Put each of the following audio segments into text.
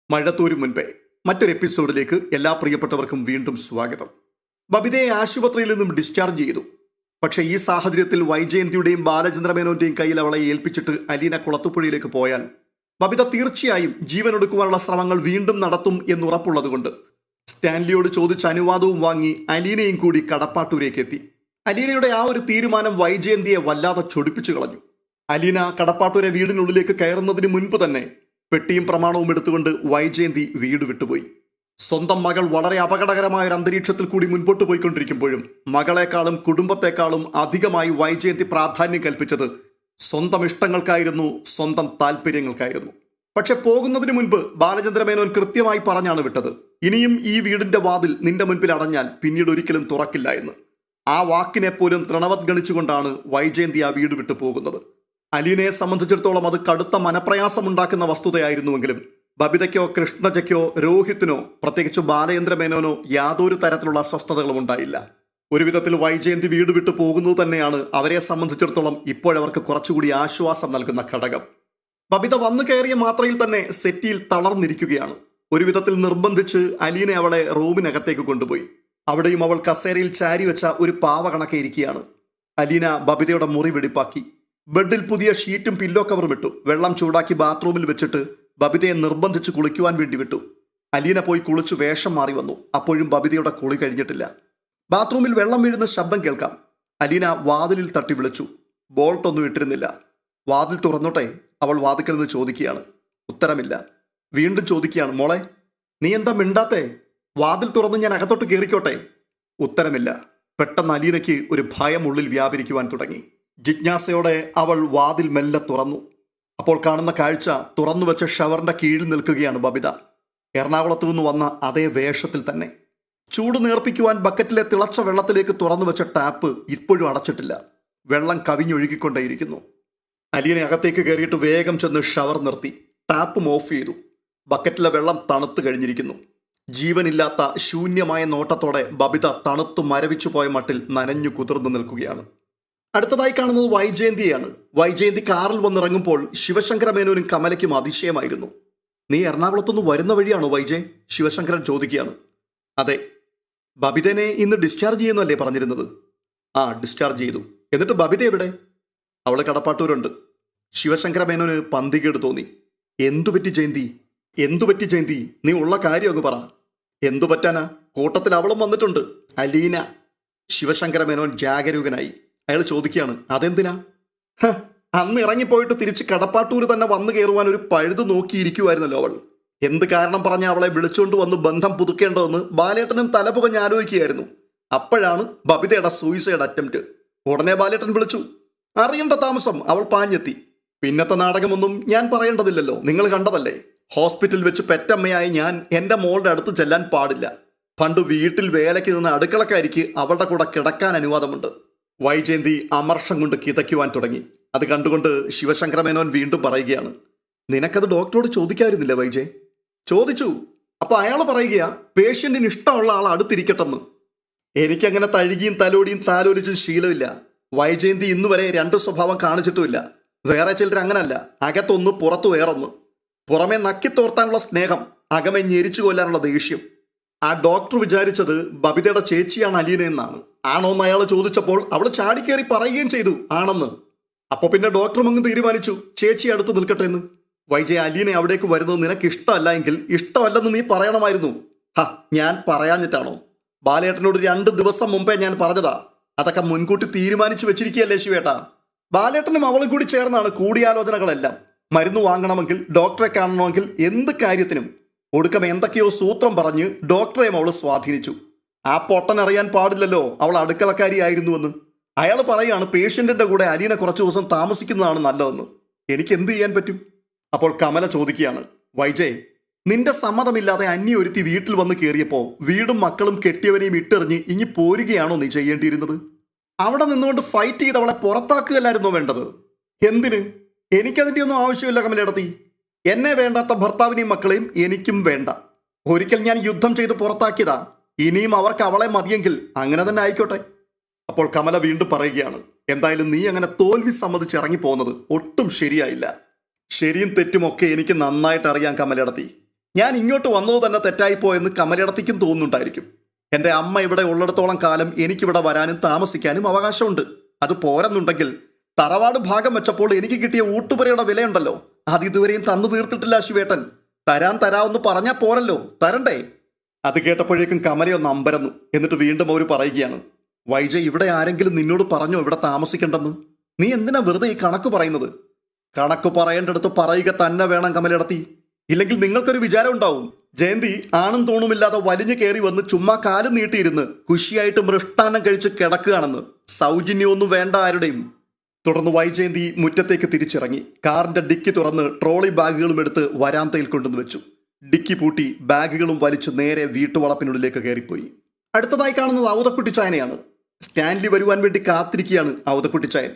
മഴത്തോരും മുൻപേ മറ്റൊരു എപ്പിസോഡിലേക്ക് എല്ലാ പ്രിയപ്പെട്ടവർക്കും വീണ്ടും സ്വാഗതം. ബബിതയെ ആശുപത്രിയിൽ നിന്നും ഡിസ്ചാർജ് ചെയ്തു. പക്ഷേ ഈ സാഹചര്യത്തിൽ വൈജയന്തിയുടെയും ബാലചന്ദ്രമേനോന്റെയും കയ്യിൽ അവളെ ഏൽപ്പിച്ചിട്ട് അലീന കുളത്തുപുഴയിലേക്ക് പോയാൽ ബബിത തീർച്ചയായും ജീവനൊടുക്കുവാനുള്ള ശ്രമങ്ങൾ വീണ്ടും നടത്തും എന്നുറപ്പുള്ളതുകൊണ്ട് സ്റ്റാൻലിയോട് ചോദിച്ച അനുവാദവും വാങ്ങി അലീനയും കൂടി കടപ്പാട്ടൂരേക്ക് എത്തി. അലീനയുടെ ആ ഒരു തീരുമാനം വൈജയന്തിയെ വല്ലാതെ ചൊടിപ്പിച്ചു കളഞ്ഞു. അലീന കടപ്പാട്ടൂരെ വീടിനുള്ളിലേക്ക് കയറുന്നതിന് മുൻപ് തന്നെ പെട്ടിയും പ്രമാണവും എടുത്തുകൊണ്ട് വൈജയന്തി വീട് വിട്ടുപോയി. സ്വന്തം മകൾ വളരെ അപകടകരമായ ഒരു അന്തരീക്ഷത്തിൽ കൂടി മുൻപോട്ട് പോയിക്കൊണ്ടിരിക്കുമ്പോഴും മകളെക്കാളും കുടുംബത്തെക്കാളും അധികമായി വൈജയന്തി പ്രാധാന്യം കൽപ്പിച്ചത് സ്വന്തം ഇഷ്ടങ്ങൾക്കായിരുന്നു, സ്വന്തം താല്പര്യങ്ങൾക്കായിരുന്നു. പക്ഷെ പോകുന്നതിന് മുൻപ് ബാലചന്ദ്രമേനോൻ കൃത്യമായി പറഞ്ഞാണ് വിട്ടത്, ഇനിയും ഈ വീടിന്റെ വാതിൽ നിന്റെ മുൻപിൽ അടഞ്ഞാൽ പിന്നീട് ഒരിക്കലും തുറക്കില്ല എന്ന്. ആ വാക്കിനെ പോലും തൃണവത്ഗണിച്ചുകൊണ്ടാണ് വൈജയന്തി ആ വീട് വിട്ടു പോകുന്നത്. അലീനയെ സംബന്ധിച്ചിടത്തോളം അത് കടുത്ത മനപ്രയാസമുണ്ടാക്കുന്ന വസ്തുതയായിരുന്നുവെങ്കിലും ബബിതയ്ക്കോ കൃഷ്ണജയ്ക്കോ രോഹിത്തിനോ പ്രത്യേകിച്ച് ബാലചന്ദ്രമേനോനോ യാതൊരു തരത്തിലുള്ള അസ്വസ്ഥതകളും ഉണ്ടായില്ല. ഒരു വിധത്തിൽ വൈജയന്തി വീട് വിട്ടു പോകുന്നത് തന്നെയാണ് അവരെ സംബന്ധിച്ചിടത്തോളം ഇപ്പോഴവർക്ക് കുറച്ചുകൂടി ആശ്വാസം നൽകുന്ന ഘടകം. ബബിത വന്നു കയറിയ മാത്രയിൽ തന്നെ സെറ്റിയിൽ തളർന്നിരിക്കുകയാണ്. ഒരു വിധത്തിൽ നിർബന്ധിച്ച് അലീന അവളെ റൂമിനകത്തേക്ക് കൊണ്ടുപോയി. അവിടെയും അവൾ കസേരയിൽ ചാരി വെച്ച ഒരു പാവ കണക്കെ ഇരിക്കുകയാണ്. അലീന ബബിതയുടെ മുറി വെടിപ്പാക്കി. ബെഡിൽ പുതിയ ഷീറ്റും പില്ലോ കവറും ഇട്ടു. വെള്ളം ചൂടാക്കി ബാത്റൂമിൽ വെച്ചിട്ട് ബബിതയെ നിർബന്ധിച്ച് കുളിക്കുവാൻ വേണ്ടി വിട്ടു. അലീന പോയി കുളിച്ചു വേഷം മാറി വന്നു. അപ്പോഴും ബബിതയുടെ കുളി കഴിഞ്ഞിട്ടില്ല. ബാത്റൂമിൽ വെള്ളം വീഴുന്ന ശബ്ദം കേൾക്കാം. അലീന വാതിലിൽ തട്ടി വിളിച്ചു. ബോൾട്ടൊന്നും ഇട്ടിരുന്നില്ല. വാതിൽ തുറന്നോട്ടെ, അവൾ വാതിക്കൽ നിന്ന് ചോദിക്കുകയാണ്. ഉത്തരമില്ല. വീണ്ടും ചോദിക്കുകയാണ്, മോളെ നീ എന്താ മിണ്ടാത്തേ? വാതിൽ തുറന്ന് ഞാൻ അകത്തോട്ട് കയറിക്കോട്ടെ? ഉത്തരമില്ല. പെട്ടെന്ന് അലീനയ്ക്ക് ഒരു ഭയം ഉള്ളിൽ വ്യാപരിക്കുവാൻ തുടങ്ങി. ജിജ്ഞാസയോടെ അവൾ വാതിൽ മെല്ലെ തുറന്നു. അപ്പോൾ കാണുന്ന കാഴ്ച തുറന്നു വെച്ച ഷവറിന്റെ കീഴിൽ നിൽക്കുകയാണ് ബബിത. എറണാകുളത്തു നിന്ന് വന്ന അതേ വേഷത്തിൽ തന്നെ. ചൂട് നേർപ്പിക്കുവാൻ ബക്കറ്റിലെ തിളച്ച വെള്ളത്തിലേക്ക് തുറന്നു വെച്ച ടാപ്പ് ഇപ്പോഴും അടച്ചിട്ടില്ല. വെള്ളം കവിഞ്ഞൊഴുകിക്കൊണ്ടേയിരിക്കുന്നു. അലീന അകത്തേക്ക് കയറിയിട്ട് വേഗം ചെന്ന് ഷവർ നിർത്തി. ടാപ്പും ഓഫ് ചെയ്തു. ബക്കറ്റിലെ വെള്ളം തണുത്തു കഴിഞ്ഞിരിക്കുന്നു. ജീവനില്ലാത്ത ശൂന്യമായ നോട്ടത്തോടെ ബബിത തണുത്തു മരവിച്ചു പോയ മട്ടിൽ നനഞ്ഞു കുതിർന്നു നിൽക്കുകയാണ്. അടുത്തതായി കാണുന്നത് വൈജയന്തിയാണ്. വൈജയന്തി കാറിൽ വന്നിറങ്ങുമ്പോൾ ശിവശങ്കര മേനോനും കമലയ്ക്കും അതിശയമായിരുന്നു. നീ എറണാകുളത്തുനിന്ന് വരുന്ന വഴിയാണോ വൈജയ്? ശിവശങ്കരൻ ചോദിക്കുകയാണ്. അതെ. ബബിതനെ ഇന്ന് ഡിസ്ചാർജ് ചെയ്യുന്നല്ലേ പറഞ്ഞിരുന്നത്? ആ, ഡിസ്ചാർജ് ചെയ്തു. എന്നിട്ട് ബബിത എവിടെ? അവള് കടപ്പാട്ടൂരുണ്ട്. ശിവശങ്കര മേനോന് പന്തികേട് തോന്നി. എന്തുപറ്റി ജയന്തി? എന്തുപറ്റി ജയന്തി? നീ ഉള്ള കാര്യം അങ്ങ് പറ. എന്തു പറ്റാനാ? കൂട്ടത്തിൽ അവളും വന്നിട്ടുണ്ട്, അലീന. ശിവശങ്കര മേനോൻ ജാഗരൂകനായി. അയാൾ ചോദിക്കുകയാണ്, അതെന്തിനാ? അന്ന് ഇറങ്ങിപ്പോയിട്ട് തിരിച്ച് കടപ്പാട്ടൂര് തന്നെ വന്നു കയറുവാൻ ഒരു പഴുത് നോക്കിയിരിക്കുമായിരുന്നല്ലോ അവൾ. എന്ത് കാരണം പറഞ്ഞ അവളെ വിളിച്ചുകൊണ്ട് വന്ന് ബന്ധം പുതുക്കേണ്ടതെന്ന് ബാലേട്ടനും തലപുകഞ്ഞ് ആലോചിക്കുകയായിരുന്നു. അപ്പോഴാണ് ബബിതയുടെ സൂയിസൈഡ് അറ്റംപ്റ്റ്. ഉടനെ ബാലേട്ടൻ വിളിച്ചു. അറിയേണ്ട താമസം അവൾ പാഞ്ഞെത്തി. പിന്നത്തെ നാടകമൊന്നും ഞാൻ പറയേണ്ടതില്ലല്ലോ, നിങ്ങൾ കണ്ടതല്ലേ. ഹോസ്പിറ്റലിൽ വെച്ച് പെറ്റമ്മയായ ഞാൻ എൻ്റെ മോളുടെ അടുത്ത് ചെല്ലാൻ പാടില്ല. പണ്ട് വീട്ടിൽ വേലയ്ക്ക് നിന്ന് അടുക്കളക്കാരിക്ക് അവളുടെ കൂടെ കിടക്കാൻ അനുവാദമുണ്ട്. വൈജയന്തി അമർഷം കൊണ്ട് കിതയ്ക്കുവാൻ തുടങ്ങി. അത് കണ്ടുകൊണ്ട് ശിവശങ്കര മേനോൻ വീണ്ടും പറയുകയാണ്, നിനക്കത് ഡോക്ടറോട് ചോദിക്കാതിരുന്നില്ല വൈജയ്? ചോദിച്ചു. അപ്പൊ അയാൾ പറയുകയാ പേഷ്യന്റിന് ഇഷ്ടമുള്ള ആൾ അടുത്തിരിക്കട്ടെന്ന്. എനിക്കങ്ങനെ തഴുകിയും തലോടിയും താലോലിച്ചും ശീലമില്ല. വൈജയന്തി ഇന്നുവരെ രണ്ട് സ്വഭാവം കാണിച്ചിട്ടുമില്ല. വേറെ ചിലർ അങ്ങനല്ല, അകത്തൊന്ന് പുറത്തു വേറൊന്ന്. പുറമെ നക്കിത്തോർത്താനുള്ള സ്നേഹം, അകമെ ഞെരിച്ചു കൊല്ലാനുള്ള ദേഷ്യം. ആ ഡോക്ടർ വിചാരിച്ചത് ബബിതയുടെ ചേച്ചിയാണ് അലീന എന്നാണ്. ആണോന്ന് അയാൾ ചോദിച്ചപ്പോൾ അവൾ ചാടിക്കേറി പറയുകയും ചെയ്തു ആണെന്ന്. അപ്പൊ പിന്നെ ഡോക്ടറും അങ്ങ് തീരുമാനിച്ചു ചേച്ചി അടുത്ത് നിൽക്കട്ടെ എന്ന്. വൈജയ്, അലീന അവിടേക്ക് വരുന്നത് നിനക്ക് ഇഷ്ടമല്ല എങ്കിൽ ഇഷ്ടമല്ലെന്ന് നീ പറയണമായിരുന്നു. ഞാൻ പറയാഞ്ഞിട്ടാണോ? ബാലേട്ടനോട് 2 ദിവസം മുമ്പേ ഞാൻ പറഞ്ഞതാ. അതൊക്കെ മുൻകൂട്ടി തീരുമാനിച്ചു വെച്ചിരിക്കുകയല്ലേ ശിവേട്ടാ. ബാലേട്ടനും അവളും കൂടി ചേർന്നാണ് കൂടിയാലോചനകളെല്ലാം. മരുന്ന് വാങ്ങണമെങ്കിൽ, ഡോക്ടറെ കാണണമെങ്കിൽ, എന്ത് കാര്യത്തിനും. ഒടുക്കം എന്തൊക്കെയോ സൂത്രം പറഞ്ഞ് ഡോക്ടറെയും അവൾ സ്വാധീനിച്ചു. ആ പൊട്ടൻ അറിയാൻ പാടില്ലല്ലോ അവൾ അടുക്കളക്കാരിയായിരുന്നുവെന്ന്. അയാൾ പറയാണ് പേഷ്യന്റിന്റെ കൂടെ അലീന കുറച്ചു ദിവസം താമസിക്കുന്നതാണ് നല്ലതെന്ന്. എനിക്ക് എന്ത് ചെയ്യാൻ പറ്റും? അപ്പോൾ കമല ചോദിക്കുകയാണ്, വൈജയ്, നിന്റെ സമ്മതമില്ലാതെ അന്യൊരുത്തി വീട്ടിൽ വന്ന് കയറിയപ്പോൾ വീടും മക്കളും കെട്ടിയവനെയും ഇട്ടെറിഞ്ഞ് ഇനി പോരുകയാണോ നീ ചെയ്യേണ്ടിയിരുന്നത്? അവിടെ നിന്നുകൊണ്ട് ഫൈറ്റ് ചെയ്ത് അവളെ പുറത്താക്കുകയല്ലായിരുന്നോ വേണ്ടത്? എന്തിന്? എനിക്കതിൻ്റെ ഒന്നും ആവശ്യമില്ല കമലയിടത്തി. എന്നെ വേണ്ടാത്ത ഭർത്താവിനെയും മക്കളെയും എനിക്കും വേണ്ട. ഒരിക്കൽ ഞാൻ യുദ്ധം ചെയ്ത് പുറത്താക്കിയതാ. ഇനിയും അവർക്ക് അവളെ മതിയെങ്കിൽ അങ്ങനെ തന്നെ ആയിക്കോട്ടെ. അപ്പോൾ കമല വീണ്ടും പറയുകയാണ്, എന്തായാലും നീ അങ്ങനെ തോൽവി സമ്മതിച്ച് ഇറങ്ങിപ്പോകുന്നത് ഒട്ടും ശരിയായില്ല. ശരിയും തെറ്റുമൊക്കെ എനിക്ക് നന്നായിട്ട് അറിയാം കമലടത്തി. ഞാൻ ഇങ്ങോട്ട് വന്നത് തന്നെ തെറ്റായിപ്പോയെന്ന് കമലിടത്തിക്കും തോന്നുന്നുണ്ടായിരിക്കും. എൻ്റെ അമ്മ ഇവിടെ ഉള്ളിടത്തോളം കാലം എനിക്കിവിടെ വരാനും താമസിക്കാനും അവകാശമുണ്ട്. അത് പോരെന്നുണ്ടെങ്കിൽ തറവാട് ഭാഗം വെച്ചപ്പോൾ എനിക്ക് കിട്ടിയ ഊട്ടുപുരയുടെ വിലയുണ്ടല്ലോ, അത് ഇതുവരെയും തന്നു തീർത്തിട്ടില്ല ശിവേട്ടൻ. തരാമെന്ന് പറഞ്ഞാൽ പോരല്ലോ, തരണ്ടേ? അത് കേട്ടപ്പോഴേക്കും കമലയൊന്ന് അമ്പരന്നു. എന്നിട്ട് വീണ്ടും അവർ പറയുകയാണ്, വൈജയ്, ഇവിടെ ആരെങ്കിലും നിന്നോട് പറഞ്ഞോ ഇവിടെ താമസിക്കണ്ടെന്ന്? നീ എന്തിനാ വെറുതെ ഈ കണക്ക് പറയുന്നത്? കണക്ക് പറയേണ്ടടുത്ത് പറയുക തന്നെ വേണം കമലിടത്തി. ഇല്ലെങ്കിൽ നിങ്ങൾക്കൊരു വിചാരം ഉണ്ടാവും ജയന്തി ആണും തൂണുമില്ലാതെ വലിഞ്ഞു കയറി വന്ന് ചുമ്മാ കാലും നീട്ടിയിരുന്ന് കുശിയായിട്ട് മൃഷ്ടാന്നം കഴിച്ച് കിടക്കുകയാണെന്ന്. സൗജന്യമൊന്നും വേണ്ട ആരുടെയും. തുടർന്ന് വൈജയന്തി മുറ്റത്തേക്ക് തിരിച്ചിറങ്ങി കാറിന്റെ ഡിക്കി തുറന്ന് ട്രോളി ബാഗുകളും എടുത്ത് വരാന്തയിൽ കൊണ്ടുവന്ന് വെച്ചു. ഡിക്കി പൂട്ടി ബാഗുകളും വലിച്ചു നേരെ വീട്ടുവളപ്പിനുള്ളിലേക്ക് കയറിപ്പോയി. അടുത്തതായി കാണുന്നത് ഔതക്കുട്ടിച്ചായനെയാണ്. സ്റ്റാൻലി വരുവാൻ വേണ്ടി കാത്തിരിക്കുകയാണ് ഔതക്കുട്ടിച്ചായൻ.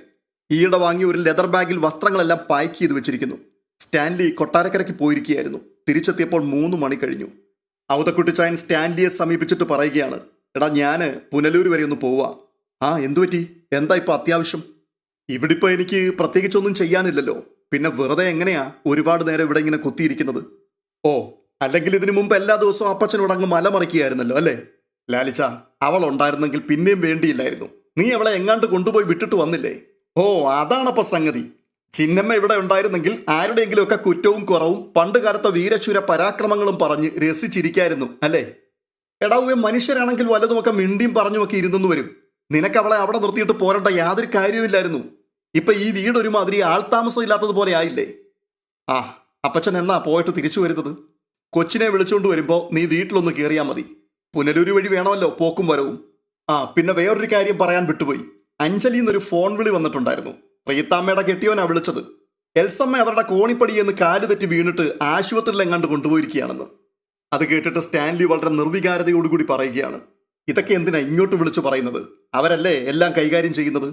ഈയിടെ വാങ്ങിയ ഒരു ലെതർ ബാഗിൽ വസ്ത്രങ്ങളെല്ലാം പാക്ക് ചെയ്ത് വെച്ചിരിക്കുന്നു. സ്റ്റാൻലി കൊട്ടാരക്കരയ്ക്ക് പോയിരിക്കുകയായിരുന്നു. തിരിച്ചെത്തിയപ്പോൾ 3 മണി കഴിഞ്ഞു. ഔതക്കുട്ടിച്ചായൻ സ്റ്റാൻലിയെ സമീപിച്ചിട്ട് പറയുകയാണ്, എടാ ഞാന് പുനലൂർ വരെ ഒന്ന് പോവാ. ആ, എന്തുപറ്റി? എന്താ ഇപ്പൊ അത്യാവശ്യം? ഇവിടെ ഇപ്പൊ എനിക്ക് പ്രത്യേകിച്ചൊന്നും ചെയ്യാനില്ലല്ലോ, പിന്നെ വെറുതെ എങ്ങനെയാ ഒരുപാട് നേരം ഇവിടെ ഇങ്ങനെ കുത്തിയിരിക്കുന്നത്? ഓ, അല്ലെങ്കിൽ ഇതിനു മുമ്പ് എല്ലാ ദിവസവും അപ്പച്ചനോട് അങ്ങ് മലമറിക്കുകയായിരുന്നല്ലോ അല്ലേ? ലാലിച്ച, അവൾ ഉണ്ടായിരുന്നെങ്കിൽ പിന്നെയും വേണ്ടിയില്ലായിരുന്നു. നീ അവളെ എങ്ങാണ്ട് കൊണ്ടുപോയി വിട്ടിട്ട് വന്നില്ലേ? ഓ, അതാണപ്പ സംഗതി. ചിന്നമ്മ ഇവിടെ ഉണ്ടായിരുന്നെങ്കിൽ ആരുടെയെങ്കിലുമൊക്കെ കുറ്റവും കുറവും പണ്ട് കാലത്തെ വീരശൂര പരാക്രമങ്ങളും പറഞ്ഞ് രസിച്ചിരിക്കായിരുന്നു അല്ലേ? എടാവുവെ, മനുഷ്യരാണെങ്കിൽ വല്ലതുമൊക്കെ മിണ്ടിയും പറഞ്ഞുമൊക്കെ ഇരുന്നെന്ന് വരും. നിനക്ക് അവളെ അവിടെ നിർത്തിയിട്ട് പോരേണ്ട യാതൊരു കാര്യവുമില്ലായിരുന്നു. ഇപ്പൊ ഈ വീട് ഒരുമാതിരി ആൾതാമസം ഇല്ലാത്തതുപോലെ ആയില്ലേ? ആ, അപ്പച്ചൻ എന്നാ പോയിട്ട് തിരിച്ചു വരുന്നത്? കൊച്ചിനെ വിളിച്ചുകൊണ്ട് വരുമ്പോ നീ വീട്ടിലൊന്ന് കയറിയാൽ മതി. പുനലൂര് വഴി വേണമല്ലോ പോക്കും വരവും. ആ, പിന്നെ വേറൊരു കാര്യം പറയാൻ വിട്ടുപോയി. അഞ്ജലിന്നൊരു ഫോൺ വിളി വന്നിട്ടുണ്ടായിരുന്നു. പ്രീത്താമ്മയുടെ കെട്ടിയോനാ വിളിച്ചത്. എൽസമ്മ അവരുടെ കോണിപ്പടിയെന്ന് കാല് തെറ്റി വീണിട്ട് ആശുപത്രിയിൽ എങ്ങാണ്ട് കൊണ്ടുപോയിരിക്കുകയാണെന്ന്. അത് കേട്ടിട്ട് സ്റ്റാൻലി വളരെ നിർവികാരതയോടുകൂടി പറയുകയാണ്, ഇതൊക്കെ എന്തിനാ ഇങ്ങോട്ട് വിളിച്ചു പറയുന്നത്? അവരല്ലേ എല്ലാം കൈകാര്യം ചെയ്യുന്നത്.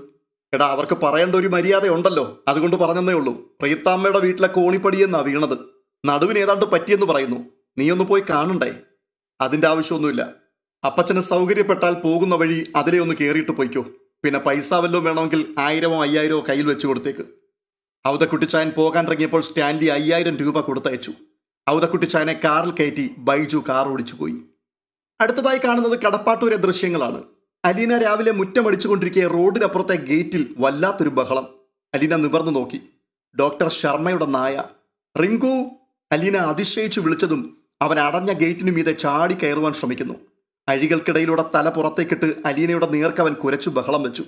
എടാ, അവർക്ക് പറയേണ്ട ഒരു മര്യാദ ഉണ്ടല്ലോ, അതുകൊണ്ട് പറഞ്ഞതേ ഉള്ളൂ. പ്രീത്താമ്മയുടെ വീട്ടിലെ കോണിപ്പടിയെന്നാ വീണത്. നടുവിന് ഏതാണ്ട് പറ്റിയെന്ന് പറയുന്നു. നീ ഒന്ന് പോയി കാണണ്ടേ? അതിന്റെ ആവശ്യമൊന്നുമില്ല. അപ്പച്ചന് സൗകര്യപ്പെട്ടാൽ പോകുന്ന വഴി അതിലെ ഒന്ന് കയറിയിട്ട് പോയിക്കോ. പിന്നെ പൈസ വല്ലതും വേണമെങ്കിൽ 1000 5000 കയ്യിൽ വെച്ച് കൊടുത്തേക്ക്. ഔതക്കുട്ടിച്ചായൻ പോകാൻ ഇറങ്ങിയപ്പോൾ സ്റ്റാൻലി 5000 രൂപ കൊടുത്തയച്ചു. ഔതക്കുട്ടിച്ചായനെ കാറിൽ കയറ്റി ബൈജു കാർ ഓടിച്ചു പോയി. അടുത്തതായി കാണുന്നത് കടപ്പാട്ടൂരെ ദൃശ്യങ്ങളാണ്. അലീന രാവിലെ മുറ്റമടിച്ചുകൊണ്ടിരിക്കെ റോഡിനപ്പുറത്തെ ഗേറ്റിൽ വല്ലാത്തൊരു ബഹളം. അലീന നിവർന്നു നോക്കി. ഡോക്ടർ ശർമ്മയുടെ നായ. റിങ്കു! അലീന അതിശയിച്ചു വിളിച്ചതും അവൻ അടഞ്ഞ ഗേറ്റിനു മീതെ ചാടി കയറുവാൻ ശ്രമിക്കുന്നു. അഴികൾക്കിടയിലൂടെ തല പുറത്തേക്കിട്ട് അലീനയുടെ നേർക്കവൻ കുരച്ചു ബഹളം വെച്ചു.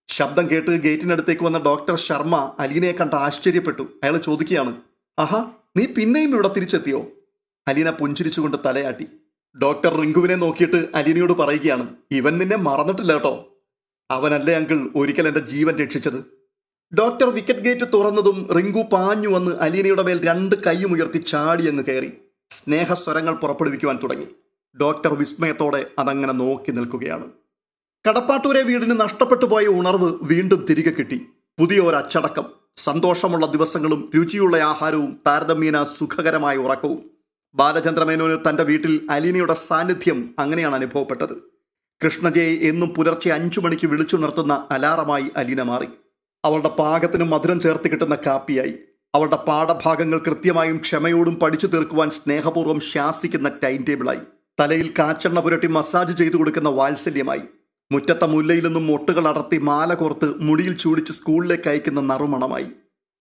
ശബ്ദം കേട്ട് ഗേറ്റിനടുത്തേക്ക് വന്ന ഡോക്ടർ ശർമ്മ അലീനയെ കണ്ട് ആശ്ചര്യപ്പെട്ടു. അയാൾ ചോദിക്കുകയാണ്, ആഹാ, നീ പിന്നെയും ഇവിടെ തിരിച്ചെത്തിയോ? അലീന പുഞ്ചിരിച്ചുകൊണ്ട് തലയാട്ടി. ഡോക്ടർ റിങ്കുവിനെ നോക്കിയിട്ട് അലീനയോട് പറയുകയാണ്, ഇവൻ നിന്നെ മറന്നിട്ടില്ല കേട്ടോ. അവനല്ലേ അങ്കിൾ ഒരിക്കൽ എൻ്റെ ജീവൻ രക്ഷിച്ചത്. ഡോക്ടർ വിക്കറ്റ് ഗേറ്റ് തുറന്നതും റിങ്കു പാഞ്ഞു വന്ന് അലീനയുടെ മേൽ 2 കൈയും ഉയർത്തി ചാടി അങ്ങ് കയറി സ്നേഹസ്വരങ്ങൾ പുറപ്പെടുവിക്കുവാൻ തുടങ്ങി. ഡോക്ടർ വിസ്മയത്തോടെ അതങ്ങനെ നോക്കി നിൽക്കുകയാണ്. കടപ്പാട്ടൂരെ വീടിന് നഷ്ടപ്പെട്ടു പോയ ഉണർവ് വീണ്ടും തിരികെ കിട്ടി. പുതിയ ഒരച്ചടക്കം, സന്തോഷമുള്ള ദിവസങ്ങളും രുചിയുള്ള ആഹാരവും താരതമ്യേന സുഖകരമായ ഉറക്കവും. ബാലചന്ദ്രമേനോന് തൻ്റെ വീട്ടിൽ അലീനയുടെ സാന്നിധ്യം അങ്ങനെയാണ് അനുഭവപ്പെട്ടത്. കൃഷ്ണജയെ എന്നും പുലർച്ചെ 5 മണിക്ക് വിളിച്ചുണർത്തുന്ന അലാറമായി അലീന മാറി. അവളുടെ പാകത്തിന് മധുരം ചേർത്ത് കിട്ടുന്ന കാപ്പിയായി. അവളുടെ പാഠഭാഗങ്ങൾ കൃത്യമായും ക്ഷമയോടും പഠിച്ചു തീർക്കുവാൻ സ്നേഹപൂർവ്വം ശാസിക്കുന്ന ടൈം ടേബിളായി. തലയിൽ കാച്ചെണ്ണ പുരട്ടി മസാജ് ചെയ്തു കൊടുക്കുന്ന വാത്സല്യമായി. മുറ്റത്തെ മുല്ലയിൽ നിന്നും മൊട്ടുകൾ അടർത്തി മാല കോർത്ത് മുടിയിൽ ചൂടിച്ച് സ്കൂളിലേക്ക് അയക്കുന്ന നറുമണമായി.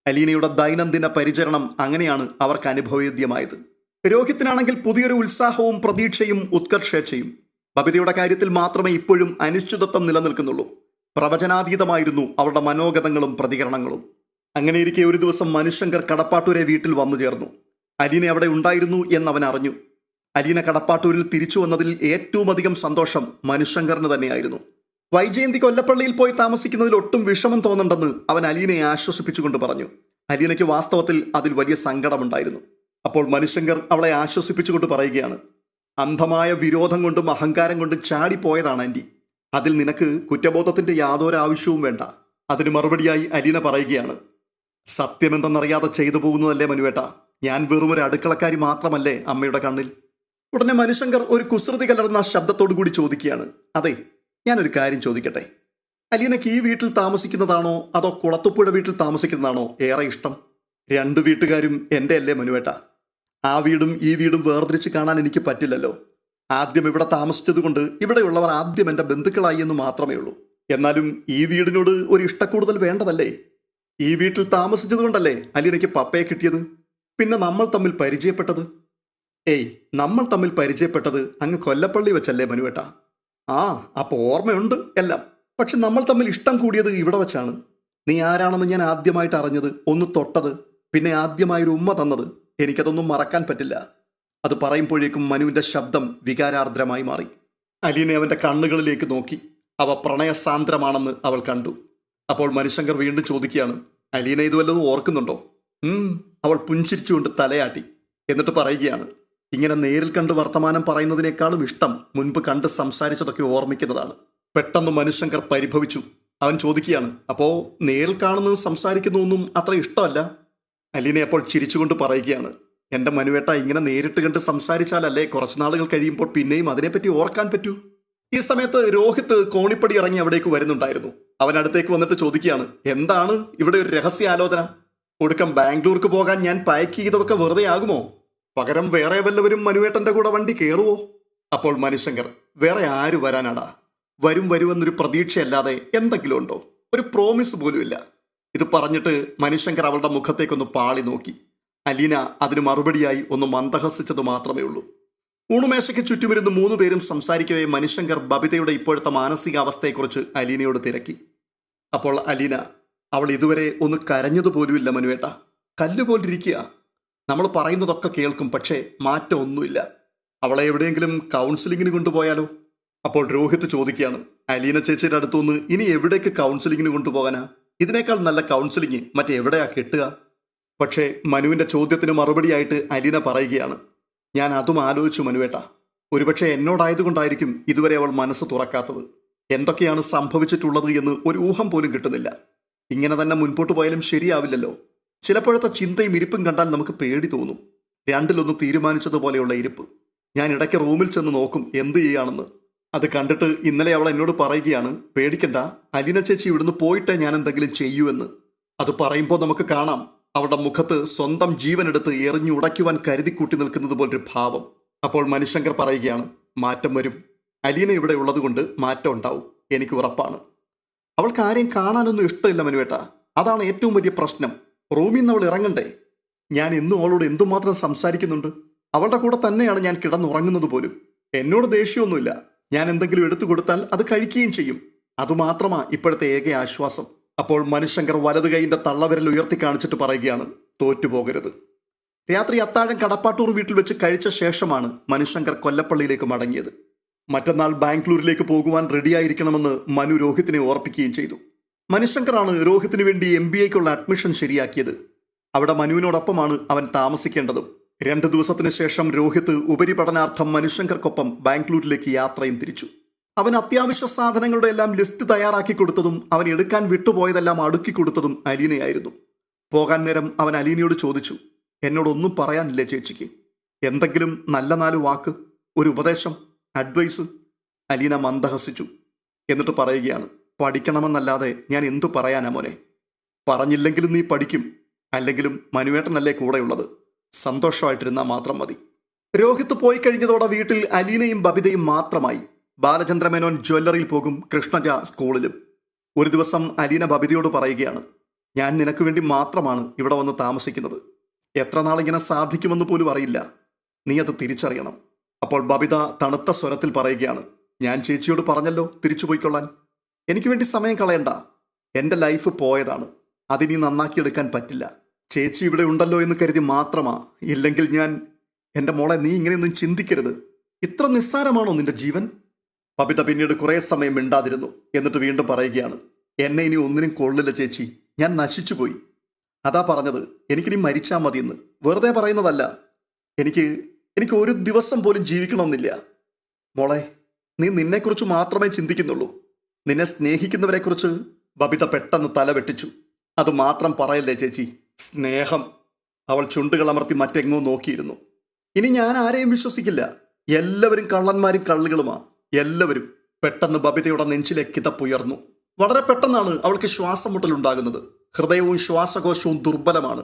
അലീനയുടെ ദൈനംദിന പരിചരണം അങ്ങനെയാണ് അവർക്ക് അനുഭവവേദ്യമായത്. രോഹിത്തിനാണെങ്കിൽ പുതിയൊരു ഉത്സാഹവും പ്രതീക്ഷയും ഉത്കർഷേച്ഛയും. ബബിതയുടെ കാര്യത്തിൽ മാത്രമേ ഇപ്പോഴും അനിശ്ചിതത്വം നിലനിൽക്കുന്നുള്ളൂ. പ്രവചനാതീതമായിരുന്നു അവളുടെ മനോഗതങ്ങളും പ്രതികരണങ്ങളും. അങ്ങനെയിരിക്കെ ഒരു ദിവസം മനുശങ്കർ കടപ്പാട്ടൂരെ വീട്ടിൽ വന്നു ചേർന്നു. അലീന അവിടെ ഉണ്ടായിരുന്നു എന്നവൻ അറിഞ്ഞു. അലീന കടപ്പാട്ടൂരിൽ തിരിച്ചു വന്നതിൽ ഏറ്റവും അധികം സന്തോഷം മനുശങ്കറിന് തന്നെയായിരുന്നു. വൈജയന്തി കൊല്ലപ്പള്ളിയിൽ പോയി താമസിക്കുന്നതിൽ ഒട്ടും വിഷമം തോന്നണ്ടെന്ന് അവൻ അലീനയെ ആശ്വസിപ്പിച്ചുകൊണ്ട് പറഞ്ഞു. അലീനയ്ക്ക് വാസ്തവത്തിൽ അതിൽ വലിയ സങ്കടമുണ്ടായിരുന്നു. അപ്പോൾ മനുശങ്കർ അവളെ ആശ്വസിപ്പിച്ചുകൊണ്ട് പറയുകയാണ്, അന്ധമായ വിരോധം കൊണ്ടും അഹങ്കാരം കൊണ്ടും ചാടിപ്പോയതാണ് ആൻറ്റി. അതിൽ നിനക്ക് കുറ്റബോധത്തിന്റെ യാതൊരു ആവശ്യവും വേണ്ട. അതിന് മറുപടിയായി അലീന പറയുകയാണ്, സത്യമെന്തെന്നറിയാതെ ചെയ്തു പോകുന്നതല്ലേ മനുവേട്ട. ഞാൻ വെറും ഒരു അടുക്കളക്കാരി മാത്രമല്ലേ അമ്മയുടെ കണ്ണിൽ. ഉടനെ മനുശങ്കർ ഒരു കുസൃതി കലർന്ന ശബ്ദത്തോടു കൂടി ചോദിക്കുകയാണ്, അതെ, ഞാനൊരു കാര്യം ചോദിക്കട്ടെ. അലീനയ്ക്ക് ഈ വീട്ടിൽ താമസിക്കുന്നതാണോ അതോ കുളത്തുപ്പുഴ വീട്ടിൽ താമസിക്കുന്നതാണോ ഏറെ ഇഷ്ടം? 2 വീട്ടുകാരും എൻ്റെ അല്ലേ മനുവേട്ട. ആ വീടും ഈ വീടും വേർതിരിച്ച് കാണാൻ എനിക്ക് പറ്റില്ലല്ലോ. ആദ്യം ഇവിടെ താമസിച്ചത് കൊണ്ട് ഇവിടെയുള്ളവർ ആദ്യം എൻ്റെ ബന്ധുക്കളായി എന്ന് മാത്രമേ ഉള്ളൂ. എന്നാലും ഈ വീടിനോട് ഒരു ഇഷ്ടക്കൂടുതൽ വേണ്ടതല്ലേ? ഈ വീട്ടിൽ താമസിച്ചത് കൊണ്ടല്ലേ അലീനയ്ക്ക് പപ്പയെ കിട്ടിയത്? പിന്നെ നമ്മൾ തമ്മിൽ പരിചയപ്പെട്ടത്? ഏയ്, നമ്മൾ തമ്മിൽ പരിചയപ്പെട്ടത് അങ്ങ് കൊല്ലപ്പള്ളി വെച്ചല്ലേ മനുവേട്ടാ? ആ, അപ്പോൾ ഓർമ്മയുണ്ട് എല്ലാം. പക്ഷെ നമ്മൾ തമ്മിൽ ഇഷ്ടം കൂടിയത് ഇവിടെ വെച്ചാണ്. നീ ആരാണെന്ന് ഞാൻ ആദ്യമായിട്ട് അറിഞ്ഞത്, ഒന്ന് തൊട്ടത്, പിന്നെ ആദ്യമായൊരു ഉമ്മ തന്നത്, എനിക്കതൊന്നും മറക്കാൻ പറ്റില്ല. അത് പറയുമ്പോഴേക്കും മനുവിൻ്റെ ശബ്ദം വികാരാർദ്രമായി മാറി. അലീന അവൻ്റെ കണ്ണുകളിലേക്ക് നോക്കി. അവ പ്രണയസാന്ദ്രമാണെന്ന് അവൾ കണ്ടു. അപ്പോൾ മനുശങ്കർ വീണ്ടും ചോദിക്കുകയാണ്, അലീന ഇത് വല്ലതും ഓർക്കുന്നുണ്ടോ? അവൾ പുഞ്ചിരിച്ചുകൊണ്ട് തലയാട്ടി. എന്നിട്ട് പറയുകയാണ്, ഇങ്ങനെ നേരിൽ കണ്ട് വർത്തമാനം പറയുന്നതിനേക്കാളും ഇഷ്ടം മുൻപ് കണ്ട് സംസാരിച്ചതൊക്കെ ഓർമ്മിക്കുന്നതാണ്. പെട്ടെന്ന് മനുശങ്കർ പരിഭവിച്ചു. അവൻ ചോദിക്കുകയാണ്, അപ്പോൾ നേരിൽ കാണുന്നതും സംസാരിക്കുന്നതൊന്നും അത്ര ഇഷ്ടമല്ല? അലീന അപ്പോൾ ചിരിച്ചുകൊണ്ട് പറയുകയാണ്, എൻ്റെ മനുവേട്ട, ഇങ്ങനെ നേരിട്ട് കണ്ട് സംസാരിച്ചാലല്ലേ കുറച്ച് നാളുകൾ കഴിയുമ്പോൾ പിന്നെയും അതിനെപ്പറ്റി ഓർക്കാൻ പറ്റൂ. ഈ സമയത്ത് രോഹിത് കോണിപ്പടി ഇറങ്ങി അവിടേക്ക് വരുന്നുണ്ടായിരുന്നു. അവൻ അടുത്തേക്ക് വന്നിട്ട് ചോദിക്കുകയാണ്, എന്താണ് ഇവിടെ ഒരു രഹസ്യാലോചന? ഒടുക്കം ബാംഗ്ലൂർക്ക് പോകാൻ ഞാൻ പാക്ക് ചെയ്തതൊക്കെ വെറുതെ ആകുമോ? പകരം വേറെ വല്ലവരും മനുവേട്ടൻ്റെ കൂടെ വണ്ടി കയറുവോ? അപ്പോൾ മനുശങ്കർ, വേറെ ആര് വരാനാടാ? വരുമെന്നൊരു പ്രതീക്ഷയല്ലാതെ എന്തെങ്കിലും ഉണ്ടോ? ഒരു പ്രോമിസ് പോലുമില്ല. ഇത് പറഞ്ഞിട്ട് മനുശങ്കർ അവളുടെ മുഖത്തേക്കൊന്ന് പാളി നോക്കി. അലീന അതിന് മറുപടിയായി ഒന്ന് മന്ദഹസിച്ചത് മാത്രമേ ഉള്ളൂ. ഊണുമേശയ്ക്ക് ചുറ്റുമിരുന്ന് 3 പേരും സംസാരിക്കവേ മനുശങ്കർ ബബിതയുടെ ഇപ്പോഴത്തെ മാനസികാവസ്ഥയെക്കുറിച്ച് അലീനയോട് തിരക്കി. അപ്പോൾ അലീന, അവൾ ഇതുവരെ ഒന്ന് കരഞ്ഞതുപോലുമില്ല മനുവേട്ട. കല്ലുപോലിരിക്കുക. നമ്മൾ പറയുന്നതൊക്കെ കേൾക്കും, പക്ഷേ മാറ്റം ഒന്നുമില്ല. അവളെ എവിടെയെങ്കിലും കൗൺസിലിങ്ങിന് കൊണ്ടുപോയാലോ? അപ്പോൾ രോഹിത് ചോദിക്കുകയാണ്, അലീന ചേച്ചിയുടെ അടുത്തുനിന്ന് ഇനി എവിടേക്ക് കൗൺസിലിങ്ങിന് കൊണ്ടുപോകാനാ? ഇതിനേക്കാൾ നല്ല കൗൺസിലിങ് മറ്റെവിടെയാ കിട്ടുക? പക്ഷേ മനുവിൻ്റെ ചോദ്യത്തിന് മറുപടിയായിട്ട് അലീന പറയുകയാണ്, ഞാൻ അതും ആലോചിച്ചു മനുവേട്ട. ഒരുപക്ഷെ എന്നോടായതുകൊണ്ടായിരിക്കും ഇതുവരെ അവൾ മനസ്സ് തുറക്കാത്തത്. എന്തൊക്കെയാണ് സംഭവിച്ചിട്ടുള്ളത് എന്ന് ഒരു ഊഹം പോലും കിട്ടുന്നില്ല. ഇങ്ങനെ തന്നെ മുൻപോട്ട് പോയാലും ശരിയാവില്ലല്ലോ. ചിലപ്പോഴത്തെ ചിന്തയും ഇരിപ്പും കണ്ടാൽ നമുക്ക് പേടി തോന്നും. രണ്ടിലൊന്ന് തീരുമാനിച്ചതുപോലെയുള്ള ഇരിപ്പ്. ഞാൻ ഇടയ്ക്ക് റൂമിൽ ചെന്ന് നോക്കും എന്ത് ചെയ്യാണെന്ന്. അത് കണ്ടിട്ട് ഇന്നലെ അവൾ എന്നോട് പറയുകയാണ്, പേടിക്കണ്ട, അലീന ചേച്ചി ഇവിടുന്ന് പോയിട്ടേ ഞാൻ എന്തെങ്കിലും ചെയ്യൂ എന്ന്. അത് പറയുമ്പോൾ നമുക്ക് കാണാം അവളുടെ മുഖത്ത് സ്വന്തം ജീവനെടുത്ത് എറിഞ്ഞു ഉടയ്ക്കുവാൻ കരുതിക്കൂട്ടി നിൽക്കുന്നത് പോലൊരു ഭാവം. അപ്പോൾ മനുശങ്കർ പറയുകയാണ്, മാറ്റം വരും. അലീന ഇവിടെ ഉള്ളതുകൊണ്ട് മാറ്റം ഉണ്ടാവും, എനിക്ക് ഉറപ്പാണ്. അവൾക്ക് ആരെയും കാണാനൊന്നും ഇഷ്ടമില്ല മനുവേട്ട. അതാണ് ഏറ്റവും വലിയ പ്രശ്നം. റൂമിൽ നിന്ന് അവൾ ഇറങ്ങണ്ടേ? ഞാൻ ഇന്നും അവളോട് എന്തുമാത്രം സംസാരിക്കുന്നുണ്ട്. അവളുടെ കൂടെ തന്നെയാണ് ഞാൻ കിടന്നുറങ്ങുന്നത് പോലും. എന്നോട് ദേഷ്യമൊന്നുമില്ല. ഞാൻ എന്തെങ്കിലും എടുത്തു കൊടുത്താൽ അത് കഴിക്കുകയും ചെയ്യും. അതുമാത്രമാ ഇപ്പോഴത്തെ ഏക ആശ്വാസം. അപ്പോൾ മനുശങ്കർ വലതു കൈയിൻ്റെ തള്ളവിരൽ ഉയർത്തി കാണിച്ചിട്ട് പറയുകയാണ്, തോറ്റുപോകരുത്. രാത്രി അത്താഴം കടപ്പാട്ടൂർ വീട്ടിൽ വെച്ച് കഴിച്ച ശേഷമാണ് മനുശങ്കർ കൊല്ലപ്പള്ളിയിലേക്ക് മടങ്ങിയത്. മറ്റന്നാൾ ബാംഗ്ലൂരിലേക്ക് പോകുവാൻ റെഡിയായിരിക്കണമെന്ന് മനു രോഹിത്തിനെ ഓർപ്പിക്കുകയും ചെയ്തു. മനുശങ്കറാണ് രോഹിത്തിന് വേണ്ടി MBAക്കുള്ള അഡ്മിഷൻ ശരിയാക്കിയത്. അവിടെ മനുവിനോടൊപ്പമാണ് അവൻ താമസിക്കേണ്ടതും. 2 ദിവസത്തിന് ശേഷം രോഹിത് ഉപരിപഠനാർത്ഥം മനുശങ്കർക്കൊപ്പം ബാംഗ്ലൂരിലേക്ക് യാത്രയും തിരിച്ചു. അവൻ അത്യാവശ്യ സാധനങ്ങളുടെ എല്ലാം ലിസ്റ്റ് തയ്യാറാക്കി കൊടുത്തതും അവൻ എടുക്കാൻ വിട്ടുപോയതെല്ലാം അടുക്കി കൊടുത്തതും അലീനയായിരുന്നു. പോകാൻ നേരം അവൻ അലീനയോട് ചോദിച്ചു, എന്നോടൊന്നും പറയാനില്ലേ ചേച്ചിക്ക്? എന്തെങ്കിലും നല്ല 4 വാക്ക്, ഒരു ഉപദേശം, അഡ്വൈസ്? അലീന മന്ദഹസിച്ചു. എന്നിട്ട് പറയുകയാണ്, പഠിക്കണമെന്നല്ലാതെ ഞാൻ എന്തു പറയാനാ മോനെ? പറഞ്ഞില്ലെങ്കിലും നീ പഠിക്കും. അല്ലെങ്കിലും മനുവേട്ടനല്ലേ കൂടെയുള്ളത്. സന്തോഷമായിട്ടിരുന്നാൽ മാത്രം മതി. രോഹിത് പോയി കഴിഞ്ഞതോടെ വീട്ടിൽ അലീനയും ബബിതയും മാത്രമായി. ബാലചന്ദ്രമേനോൻ ജ്വല്ലറിയിൽ പോകും, കൃഷ്ണജ സ്കൂളിലും. ഒരു ദിവസം അലീന ബബിതയോട് പറയുകയാണ്, ഞാൻ നിനക്ക് വേണ്ടി മാത്രമാണ് ഇവിടെ വന്ന് താമസിക്കുന്നത്. എത്ര നാളിങ്ങനെ സാധിക്കുമെന്ന് പോലും അറിയില്ല. നീ അത് തിരിച്ചറിയണം. അപ്പോൾ ബബിത തണുത്ത സ്വരത്തിൽ പറയുകയാണ്, ഞാൻ ചേച്ചിയോട് പറഞ്ഞല്ലോ തിരിച്ചു പോയിക്കൊള്ളാൻ. എനിക്ക് വേണ്ടി സമയം കളയണ്ട. എൻ്റെ ലൈഫ് പോയതാണ്. അതിനി നന്നാക്കിയെടുക്കാൻ പറ്റില്ല. ചേച്ചി ഇവിടെ ഉണ്ടല്ലോ എന്ന് കരുതി മാത്രമാ. ഇല്ലെങ്കിൽ എൻ്റെ മോളെ, നീ ഇങ്ങനെയൊന്നും ചിന്തിക്കരുത്. ഇത്ര നിസ്സാരമാണോ നിന്റെ ജീവൻ? ബബിത പിന്നീട് കുറേ സമയം മിണ്ടാതിരുന്നു. എന്നിട്ട് വീണ്ടും പറയുകയാണ്, എന്നെ ഇനി ഒന്നിനും കൊള്ളില്ല ചേച്ചി. ഞാൻ നശിച്ചുപോയി. അതാ പറഞ്ഞത്, എനിക്കിനി മരിച്ചാൽ മതിയെന്ന്. വെറുതെ പറയുന്നതല്ല. എനിക്ക് ഒരു ദിവസം പോലും ജീവിക്കണമെന്നില്ല. മോളെ, നീ നിന്നെക്കുറിച്ച് മാത്രമേ ചിന്തിക്കുന്നുള്ളൂ. നിന്നെ സ്നേഹിക്കുന്നവരെക്കുറിച്ച്. ബബിത പെട്ടെന്ന് തല വെട്ടിച്ചു. അത് മാത്രം പറയല്ലേ ചേച്ചി. സ്നേഹം. അവൾ ചുണ്ടുകളമർത്തി മറ്റെങ്ങോ നോക്കിയിരുന്നു. ഇനി ഞാൻ ആരെയും വിശ്വസിക്കില്ല. എല്ലാവരും കള്ളന്മാരും കള്ളുകളുമാ, എല്ലാവരും. പെട്ടെന്ന് ബബിതയുടെ നെഞ്ചിലെ കിതപ്പുയർന്നു. വളരെ പെട്ടെന്നാണ് അവൾക്ക് ശ്വാസം മുട്ടലുണ്ടാകുന്നത്. ഹൃദയവും ശ്വാസകോശവും ദുർബലമാണ്.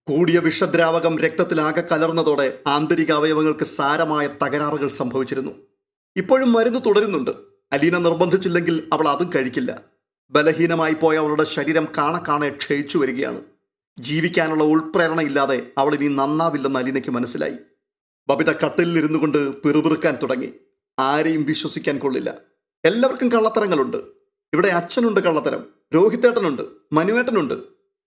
കൂടിയ വിഷദ്രാവകം രക്തത്തിലാകെ കലർന്നതോടെ ആന്തരിക അവയവങ്ങൾക്ക് സാരമായ തകരാറുകൾ സംഭവിച്ചിരുന്നു. ഇപ്പോഴും മരുന്ന് തുടരുന്നുണ്ട്. അലീന നിർബന്ധിച്ചില്ലെങ്കിൽ അവൾ അതും കഴിക്കില്ല. ബലഹീനമായി പോയ അവളുടെ ശരീരം കാണെ ക്ഷയിച്ചു വരികയാണ്. ജീവിക്കാനുള്ള ഉൾപ്രേരണയില്ലാതെ അവൾ ഇനി നന്നാവില്ലെന്ന് അലീനയ്ക്ക് മനസ്സിലായി. ബബിത കട്ടിലിരുന്നു കൊണ്ട് പിറുപിറുക്കാൻ തുടങ്ങി. ആരെയും വിശ്വസിക്കാൻ കൊള്ളില്ല. എല്ലാവർക്കും കള്ളത്തരങ്ങളുണ്ട്. ഇവിടെ അച്ഛനുണ്ട് കള്ളത്തരം, രോഹിത്തേട്ടനുണ്ട്, മനുവേട്ടനുണ്ട്.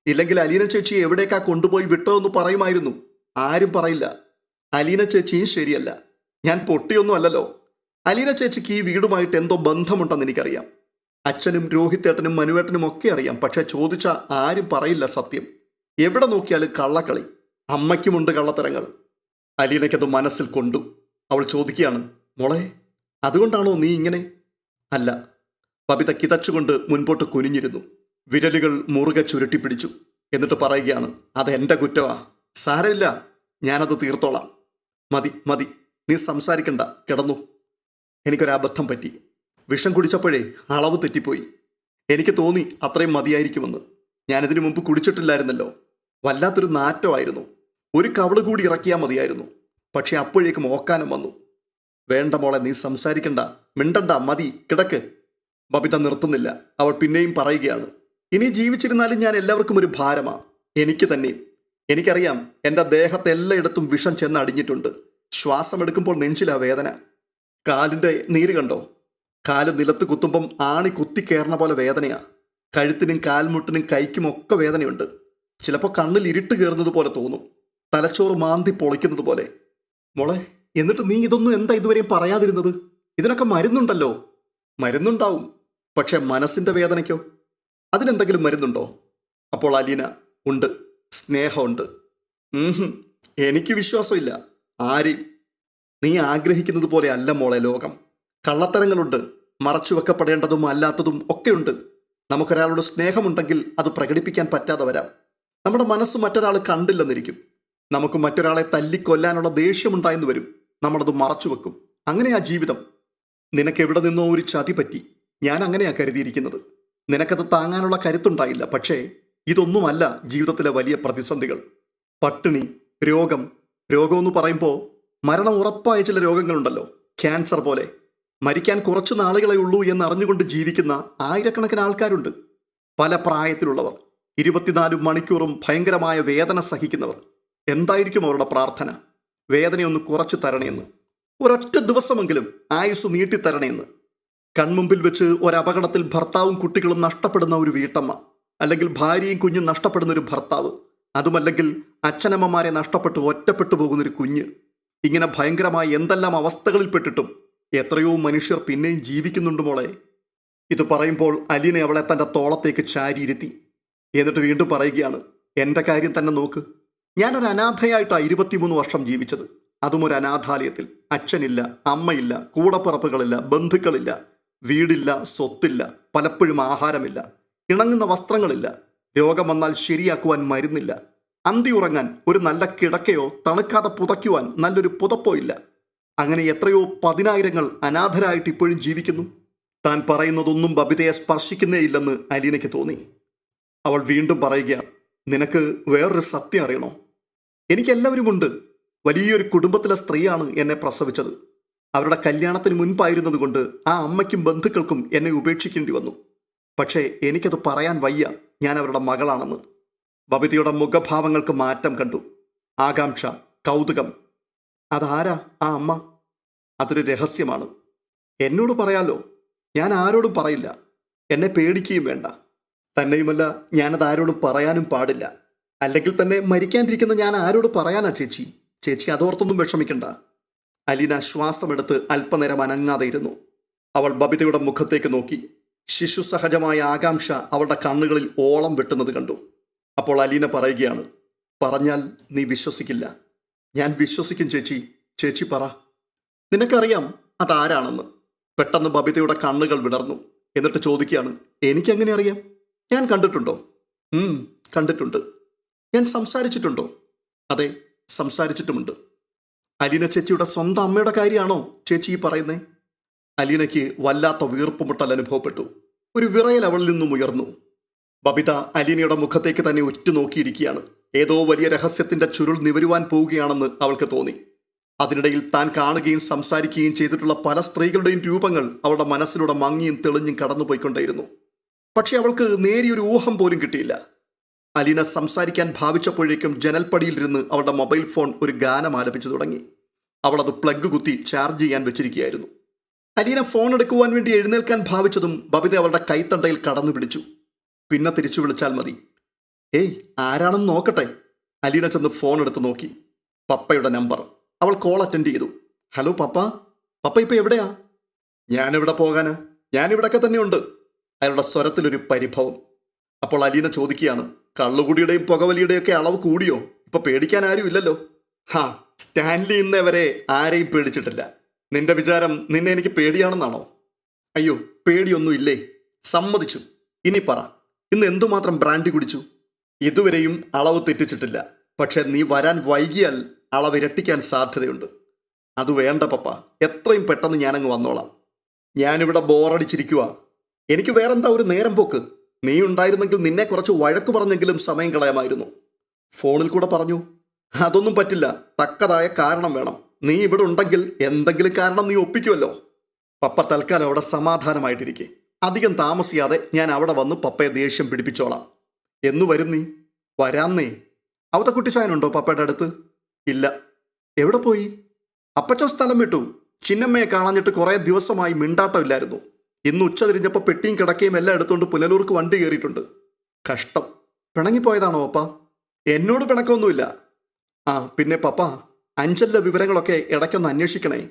ഇല്ലെങ്കിൽ അലീന ചേച്ചി എവിടേക്കാ കൊണ്ടുപോയി വിട്ടോ എന്ന് പറയുമായിരുന്നു. ആരും പറയില്ല. അലീന ചേച്ചിയും ശരിയല്ല. ഞാൻ പൊട്ടിയൊന്നും അല്ലല്ലോ. അലീന ചേച്ചിക്ക് ഈ വീടുമായിട്ട് എന്തോ ബന്ധമുണ്ടെന്ന് എനിക്കറിയാം. അച്ഛനും രോഹിത്തേട്ടനും മനുവേട്ടനും ഒക്കെ അറിയാം. പക്ഷെ ചോദിച്ചാൽ ആരും പറയില്ല സത്യം. എവിടെ നോക്കിയാലും കള്ളക്കളി. അമ്മയ്ക്കുമുണ്ട് കള്ളത്തരങ്ങൾ. അലീനയ്ക്കത് മനസ്സിൽ കൊണ്ടു. അവൾ ചോദിക്കുകയാണ്, മോളെ അതുകൊണ്ടാണോ നീ ഇങ്ങനെ? അല്ല. ബബിത കിതച്ചുകൊണ്ട് മുൻപോട്ട് കുനിഞ്ഞിരുന്നു. വിരലുകൾ മുറുകെ ചുരുട്ടിപ്പിടിച്ചു. എന്നിട്ട് പറയുകയാണ്, അതെന്റെ കുറ്റമാ. സാരമില്ല, ഞാനത് തീർത്തോളാം. മതി മതി, നീ സംസാരിക്കണ്ട, കിടന്നു. എനിക്കൊരബദ്ധം പറ്റി. വിഷം കുടിച്ചപ്പോഴേ അളവ് തെറ്റിപ്പോയി. എനിക്ക് തോന്നി അത്രയും മതിയായിരിക്കുമെന്ന്. ഞാനിതിനു മുമ്പ് കുടിച്ചിട്ടില്ലായിരുന്നല്ലോ. വല്ലാത്തൊരു നാറ്റമായിരുന്നു. ഒരു കവള് കൂടി ഇറക്കിയാൽ മതിയായിരുന്നു. പക്ഷെ അപ്പോഴേക്കും ഓക്കാനം വന്നു. വേണ്ട മോളെ, നീ സംസാരിക്കണ്ട, മിണ്ടണ്ട, മതി, കിടക്ക്. ബബിത നിർത്തുന്നില്ല. അവൾ പിന്നെയും പറയുകയാണ്, ഇനി ജീവിച്ചിരുന്നാലും ഞാൻ എല്ലാവർക്കും ഒരു ഭാരമാ. എനിക്ക് തന്നെയും. എനിക്കറിയാം, എൻ്റെ ദേഹത്ത് എല്ലായിടത്തും വിഷം ചെന്ന് അടിഞ്ഞിട്ടുണ്ട്. ശ്വാസമെടുക്കുമ്പോൾ നെഞ്ചിലാ വേദന. കാലിൻ്റെ നീര് കണ്ടോ? കാല് നിലത്ത് കുത്തുമ്പം ആണി കുത്തിക്കയറുന്ന പോലെ വേദനയാ. കഴുത്തിനും കാൽമുട്ടിനും കൈക്കും ഒക്കെ വേദനയുണ്ട്. ചിലപ്പോൾ കണ്ണിൽ ഇരുട്ട് കയറുന്നത് പോലെ തോന്നും. തലച്ചോറ് മാന്തി പൊളിക്കുന്നത് പോലെ. മോളെ, എന്നിട്ട് നീ ഇതൊന്നും എന്താ ഇതുവരെയും പറയാതിരുന്നത്? ഇതിനൊക്കെ മരുന്നുണ്ടല്ലോ. മരുന്നുണ്ടാവും, പക്ഷെ മനസ്സിൻ്റെ വേദനയ്ക്കോ? അതിനെന്തെങ്കിലും മരുന്നുണ്ടോ? അപ്പോൾ അലീന, ഉണ്ട്, സ്നേഹമുണ്ട്. എനിക്ക് വിശ്വാസമില്ല ആരെയും. നീ ആഗ്രഹിക്കുന്നത് പോലെ അല്ല മോളെ ലോകം. കള്ളത്തരങ്ങളുണ്ട്, മറച്ചുവെക്കപ്പെടേണ്ടതും അല്ലാത്തതും ഒക്കെയുണ്ട്. നമുക്കൊരാളോട് സ്നേഹമുണ്ടെങ്കിൽ അത് പ്രകടിപ്പിക്കാൻ പറ്റാതെ വരാം. നമ്മുടെ മനസ്സ് മറ്റൊരാൾ കണ്ടില്ലെന്നിരിക്കും. നമുക്ക് മറ്റൊരാളെ തല്ലിക്കൊല്ലാനുള്ള ദേഷ്യമുണ്ടായെന്ന് വരും. നമ്മളത് മറച്ചുവെക്കും. അങ്ങനെയാ ജീവിതം. നിനക്കെവിടെ നിന്നോ ഒരു ചതി പറ്റി. ഞാൻ അങ്ങനെയാ കരുതിയിരിക്കുന്നത്. നിനക്കത് താങ്ങാനുള്ള കരുത്തുണ്ടായില്ല. പക്ഷേ ഇതൊന്നുമല്ല ജീവിതത്തിലെ വലിയ പ്രതിസന്ധികൾ. പട്ടിണി, രോഗമെന്ന് പറയുമ്പോൾ മരണം ഉറപ്പായ ചില രോഗങ്ങളുണ്ടല്ലോ. ക്യാൻസർ പോലെ. മരിക്കാൻ കുറച്ചു നാളുകളെ ഉള്ളൂ എന്നറിഞ്ഞുകൊണ്ട് ജീവിക്കുന്ന ആയിരക്കണക്കിന് ആൾക്കാരുണ്ട്. പല പ്രായത്തിലുള്ളവർ, 24 മണിക്കൂറും ഭയങ്കരമായ വേദന സഹിക്കുന്നവർ. എന്തായിരിക്കും അവരുടെ പ്രാർത്ഥന? വേദനയൊന്ന് കുറച്ചു തരണേന്ന്. ഒരൊറ്റ ദിവസമെങ്കിലും ആയുസ് നീട്ടിത്തരണേന്ന്. കൺമുമ്പിൽ വെച്ച് ഒരപകടത്തിൽ ഭർത്താവും കുട്ടികളും നഷ്ടപ്പെടുന്ന ഒരു വീട്ടമ്മ, അല്ലെങ്കിൽ ഭാര്യയും കുഞ്ഞും നഷ്ടപ്പെടുന്ന ഒരു ഭർത്താവ്, അതുമല്ലെങ്കിൽ അച്ഛനമ്മമാരെ നഷ്ടപ്പെട്ട് ഒറ്റപ്പെട്ടു പോകുന്നൊരു കുഞ്ഞ്. ഇങ്ങനെ ഭയങ്കരമായ എന്തെല്ലാം അവസ്ഥകളിൽപ്പെട്ടിട്ടും എത്രയോ മനുഷ്യർ പിന്നെയും ജീവിക്കുന്നുണ്ട് മോളെ. ഇത് പറയുമ്പോൾ അലീന അവളെ തൻ്റെ തോളത്തേക്ക് ചാരിയിരുത്തി. എന്നിട്ട് വീണ്ടും പറയുകയാണ്, എൻ്റെ കാര്യം തന്നെ നോക്ക്. ഞാനൊരു അനാഥയായിട്ടാണ് 23 വർഷം ജീവിച്ചത്. അതും ഒരു അനാഥാലയത്തിൽ. അച്ഛനില്ല, അമ്മയില്ല, കൂടപ്പിറപ്പുകളില്ല, ബന്ധുക്കളില്ല, വീടില്ല, സ്വത്തില്ല, പലപ്പോഴും ആഹാരമില്ല, ഇണങ്ങുന്ന വസ്ത്രങ്ങളില്ല, രോഗം വന്നാൽ ശരിയാക്കുവാൻ മരുന്നില്ല, അന്തി ഉറങ്ങാൻ ഒരു നല്ല കിടക്കയോ തണുക്കാതെ പുതയ്ക്കുവാൻ നല്ലൊരു പുതപ്പോ ഇല്ല. അങ്ങനെ എത്രയോ 10,000 അനാഥരായിട്ട് ഇപ്പോഴും ജീവിക്കുന്നു. താൻ പറയുന്നതൊന്നും ബബിതയെ സ്പർശിക്കുന്നേയില്ലെന്ന് അലീനയ്ക്ക് തോന്നി. അവൾ വീണ്ടും പറയുകയാണ്, നിനക്ക് വേറൊരു സത്യം അറിയണോ? എനിക്കെല്ലാവരുമുണ്ട്. വലിയൊരു കുടുംബത്തിലെ സ്ത്രീയാണ് എന്നെ പ്രസവിച്ചത്. അവരുടെ കല്യാണത്തിന് മുൻപായിരുന്നത് കൊണ്ട് ആ അമ്മയ്ക്കും ബന്ധുക്കൾക്കും എന്നെ ഉപേക്ഷിക്കേണ്ടി വന്നു. പക്ഷേ എനിക്കത് പറയാൻ വയ്യ, ഞാൻ അവരുടെ മകളാണെന്ന്. ബബിതയുടെ മുഖഭാവങ്ങൾക്ക് മാറ്റം കണ്ടു. ആകാംക്ഷ, കൗതുകം. അതാരാ ആ അമ്മ? അതൊരു രഹസ്യമാണ്. എന്നോട് പറയാലോ, ഞാൻ ആരോടും പറയില്ല. എന്നെ പേടിക്കുകയും വേണ്ട. തന്നെയുമല്ല, ഞാനത് ആരോടും പറയാനും പാടില്ല. അല്ലെങ്കിൽ തന്നെ മരിക്കാണ്ടിരിക്കുന്ന ഞാൻ ആരോട് പറയാനാ ചേച്ചി? ചേച്ചി അതോർത്തൊന്നും വിഷമിക്കണ്ട. അലീന ശ്വാസമെടുത്ത് അല്പനേരം അനങ്ങാതെ ഇരുന്നു. അവൾ ബബിതയുടെ മുഖത്തേക്ക് നോക്കി. ശിശുസഹജമായ ആകാംക്ഷ അവളുടെ കണ്ണുകളിൽ ഓളം വെട്ടുന്നത് കണ്ടു. അപ്പോൾ അലീന പറയുകയാണ്, പറഞ്ഞാൽ നീ വിശ്വസിക്കില്ല. ഞാൻ വിശ്വസിക്കും ചേച്ചി. ചേച്ചി പറ. നിനക്കറിയാം അതാരാണെന്ന്. പെട്ടെന്ന് ബബിതയുടെ കണ്ണുകൾ വിടർന്നു. എന്നിട്ട് ചോദിക്കുകയാണ്, എനിക്കെങ്ങനെ അറിയാം? ഞാൻ കണ്ടിട്ടുണ്ടോ? കണ്ടിട്ടുണ്ട്. ഞാൻ സംസാരിച്ചിട്ടുണ്ടോ? അതെ, സംസാരിച്ചിട്ടുമുണ്ട്. അലീന ചേച്ചിയുടെ സ്വന്തം അമ്മയുടെ കാര്യമാണോ ചേച്ചി ഈ പറയുന്നേ? അലീനയ്ക്ക് വല്ലാത്ത വീർപ്പുമുട്ടൽ അനുഭവപ്പെട്ടു. ഒരു വിറയൽ അവളിൽ നിന്നും ഉയർന്നു. ബബിത അലീനയുടെ മുഖത്തേക്ക് തന്നെ ഉറ്റുനോക്കിയിരിക്കുകയാണ്. ഏതോ വലിയ രഹസ്യത്തിന്റെ ചുരുൾ നിവരുവാൻ പോവുകയാണെന്ന് അവൾക്ക് തോന്നി. അതിനിടയിൽ താൻ കാണുകയും സംസാരിക്കുകയും ചെയ്തിട്ടുള്ള പല സ്ത്രീകളുടെയും രൂപങ്ങൾ അവളുടെ മനസ്സിലൂടെ മങ്ങിയും തെളിഞ്ഞും കടന്നുപോയിക്കൊണ്ടേയിരുന്നു. പക്ഷെ അവൾക്ക് നേരിയൊരു ഊഹം പോലും കിട്ടിയില്ല. അലീന സംസാരിക്കാൻ ഭാവിച്ചപ്പോഴേക്കും ജനൽപ്പടിയിലിരുന്ന് അവളുടെ മൊബൈൽ ഫോൺ ഒരു ഗാനം ആലപിച്ചു തുടങ്ങി. അവൾ അത് പ്ലഗ് കുത്തി ചാർജ് ചെയ്യാൻ വെച്ചിരിക്കുകയായിരുന്നു. അലീന ഫോൺ എടുക്കുവാൻ വേണ്ടി എഴുന്നേൽക്കാൻ ഭാവിച്ചതും ബബിത അവളുടെ കൈത്തണ്ടയിൽ കടന്നു പിടിച്ചു. പിന്നെ തിരിച്ചു വിളിച്ചാൽ മതി. ഏയ്, ആരാണെന്ന് നോക്കട്ടെ. അലീന ചെന്ന് ഫോൺ എടുത്ത് നോക്കി. പപ്പയുടെ നമ്പർ. അവൾ കോൾ അറ്റൻഡ് ചെയ്തു. ഹലോ പപ്പ. പപ്പ ഇപ്പൊ എവിടെയാ? ഞാനെവിടെ പോകാനാ, ഞാനിവിടൊക്കെ തന്നെയുണ്ട്. അയാളുടെ സ്വരത്തിലൊരു പരിഭവം. അപ്പോൾ അലീന ചോദിക്കുകയാണ്, കള്ളുകുടിയുടെയും പുകവലിയുടെയൊക്കെ അളവ് കൂടിയോ? ഇപ്പൊ പേടിക്കാൻ ആരും ഇല്ലല്ലോ. ഹാ, സ്റ്റാൻലി ഇന്നേ വരെ ആരെയും പേടിച്ചിട്ടില്ല. നിന്റെ വിചാരം നിന്നെ എനിക്ക് പേടിയാണെന്നാണോ? അയ്യോ, പേടിയൊന്നും ഇല്ലേ. സമ്മതിച്ചു. ഇനി പറ, ഇന്ന് എന്തുമാത്രം ബ്രാൻഡി കുടിച്ചു? ഇതുവരെയും അളവ് തെറ്റിച്ചിട്ടില്ല. പക്ഷെ നീ വരാൻ വൈകിയാൽ അളവ് ഇരട്ടിക്കാൻ സാധ്യതയുണ്ട്. അത് വേണ്ട പപ്പ, എത്രയും പെട്ടെന്ന് ഞാനങ്ങ് വന്നോളാം. ഞാനിവിടെ ബോറടിച്ചിരിക്കുക. എനിക്ക് വേറെന്താ ഒരു നേരം പോക്ക്? നീ ഉണ്ടായിരുന്നെങ്കിൽ നിന്നെ കുറച്ച് വഴക്ക് പറഞ്ഞെങ്കിലും സമയം കളയാമായിരുന്നു. ഫോണിൽ കൂടെ പറഞ്ഞു. അതൊന്നും പറ്റില്ല. തക്കതായ കാരണം വേണം. നീ ഇവിടെ ഉണ്ടെങ്കിൽ എന്തെങ്കിലും കാരണം നീ ഒപ്പിക്കുമല്ലോ. പപ്പ തൽക്കാലം അവിടെ സമാധാനമായിട്ടിരിക്കെ. അധികം താമസിയാതെ ഞാൻ അവിടെ വന്ന് പപ്പയെ ദേഷ്യം പിടിപ്പിച്ചോളാം. എന്നു വരും നീ? വരാന്നേ. അവതക്കുട്ടിച്ചായനുണ്ടോ പപ്പയുടെ അടുത്ത്? ഇല്ല. എവിടെ പോയി? അപ്പച്ചൻ സ്ഥലം വിട്ടു. ചിന്നമ്മയെ കാണാഞ്ഞിട്ട് കുറേ ദിവസമായി മിണ്ടാട്ടമില്ലായിരുന്നു. ഇന്ന് ഉച്ച തിരിഞ്ഞപ്പോൾ പെട്ടിയും കിടക്കയും എല്ലാം എടുത്തുകൊണ്ട് പുനലൂർക്ക് വണ്ടി കയറിയിട്ടുണ്ട്. കഷ്ടം. പിണങ്ങിപ്പോയതാണോ പപ്പ? എന്നോട് പിണക്കമൊന്നുമില്ല. ആ പിന്നെ പപ്പ, അഞ്ചലിലെ വിവരങ്ങളൊക്കെ ഇടയ്ക്കൊന്ന് അന്വേഷിക്കണേ.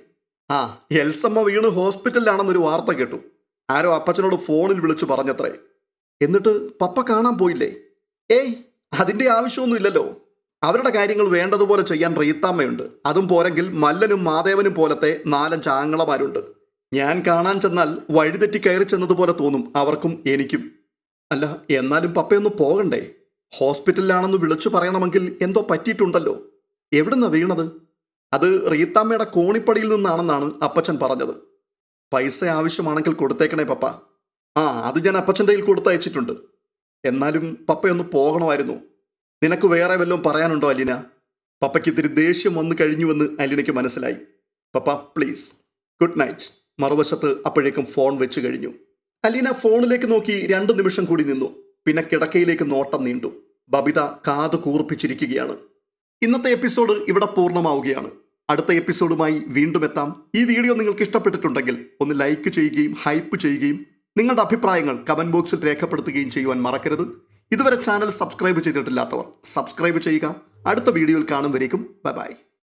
ആ, എൽസമ്മ വീണ് ഹോസ്പിറ്റലിലാണെന്നൊരു വാർത്ത കേട്ടു. ആരോ അപ്പച്ചനോട് ഫോണിൽ വിളിച്ചു പറഞ്ഞത്രേ. എന്നിട്ട് പപ്പ കാണാൻ പോയില്ലേ? ഏയ്, അതിൻ്റെ ആവശ്യമൊന്നുമില്ലല്ലോ. അവരുടെ കാര്യങ്ങൾ വേണ്ടതുപോലെ ചെയ്യാൻ റീത്താമ്മയുണ്ട്. അതും പോരെങ്കിൽ മല്ലനും മാധേവനും പോലത്തെ 4-5 ആങ്ങളമാരുണ്ട്. ഞാൻ കാണാൻ ചെന്നാൽ വഴിതെറ്റി കയറി ചെന്നതുപോലെ തോന്നും അവർക്കും എനിക്കും. അല്ല, എന്നാലും പപ്പയൊന്ന് പോകണ്ടേ? ഹോസ്പിറ്റലിലാണെന്ന് വിളിച്ചു പറയണമെങ്കിൽ എന്തോ പറ്റിയിട്ടുണ്ടല്ലോ. എവിടുന്നാ വീണത്? അത് റീത്താമ്മയുടെ കോണിപ്പടിയിൽ നിന്നാണെന്നാണ് അപ്പച്ചൻ പറഞ്ഞത്. പൈസ ആവശ്യമാണെങ്കിൽ കൊടുത്തേക്കണേ പപ്പ. ആ, അത് ഞാൻ അപ്പച്ചൻ്റെ കയ്യിൽ കൊടുത്തയച്ചിട്ടുണ്ട്. എന്നാലും പപ്പയൊന്ന് പോകണമായിരുന്നു. നിനക്ക് വേറെ വല്ലതും പറയാനുണ്ടോ അലീന? പപ്പയ്ക്ക് ഇത്തിരി ദേഷ്യം വന്നു കഴിഞ്ഞുവെന്ന് അലീനയ്ക്ക് മനസ്സിലായി. പപ്പ പ്ലീസ്, ഗുഡ് നൈറ്റ്. മറുവശത്ത് അപ്പോഴേക്കും ഫോൺ വെച്ച് കഴിഞ്ഞു. അലീന ഫോണിലേക്ക് നോക്കി 2 നിമിഷം കൂടി നിന്നു. പിന്നെ കിടക്കയിലേക്ക് നോട്ടം നീണ്ടു. ബബിത കാതു കൂർപ്പിച്ചിരിക്കുകയാണ്. ഇന്നത്തെ എപ്പിസോഡ് ഇവിടെ പൂർണ്ണമാവുകയാണ്. അടുത്ത എപ്പിസോഡുമായി വീണ്ടും എത്താം. ഈ വീഡിയോ നിങ്ങൾക്ക് ഇഷ്ടപ്പെട്ടിട്ടുണ്ടെങ്കിൽ ഒന്ന് ലൈക്ക് ചെയ്യുകയും ഹൈപ്പ് ചെയ്യുകയും നിങ്ങളുടെ അഭിപ്രായങ്ങൾ കമന്റ് ബോക്സിൽ രേഖപ്പെടുത്തുകയും ചെയ്യുവാൻ മറക്കരുത്. ഇതുവരെ ചാനൽ സബ്സ്ക്രൈബ് ചെയ്തിട്ടില്ലാത്തവർ സബ്സ്ക്രൈബ് ചെയ്യുക. അടുത്ത വീഡിയോയിൽ കാണും വരേക്കും ബൈ ബൈ.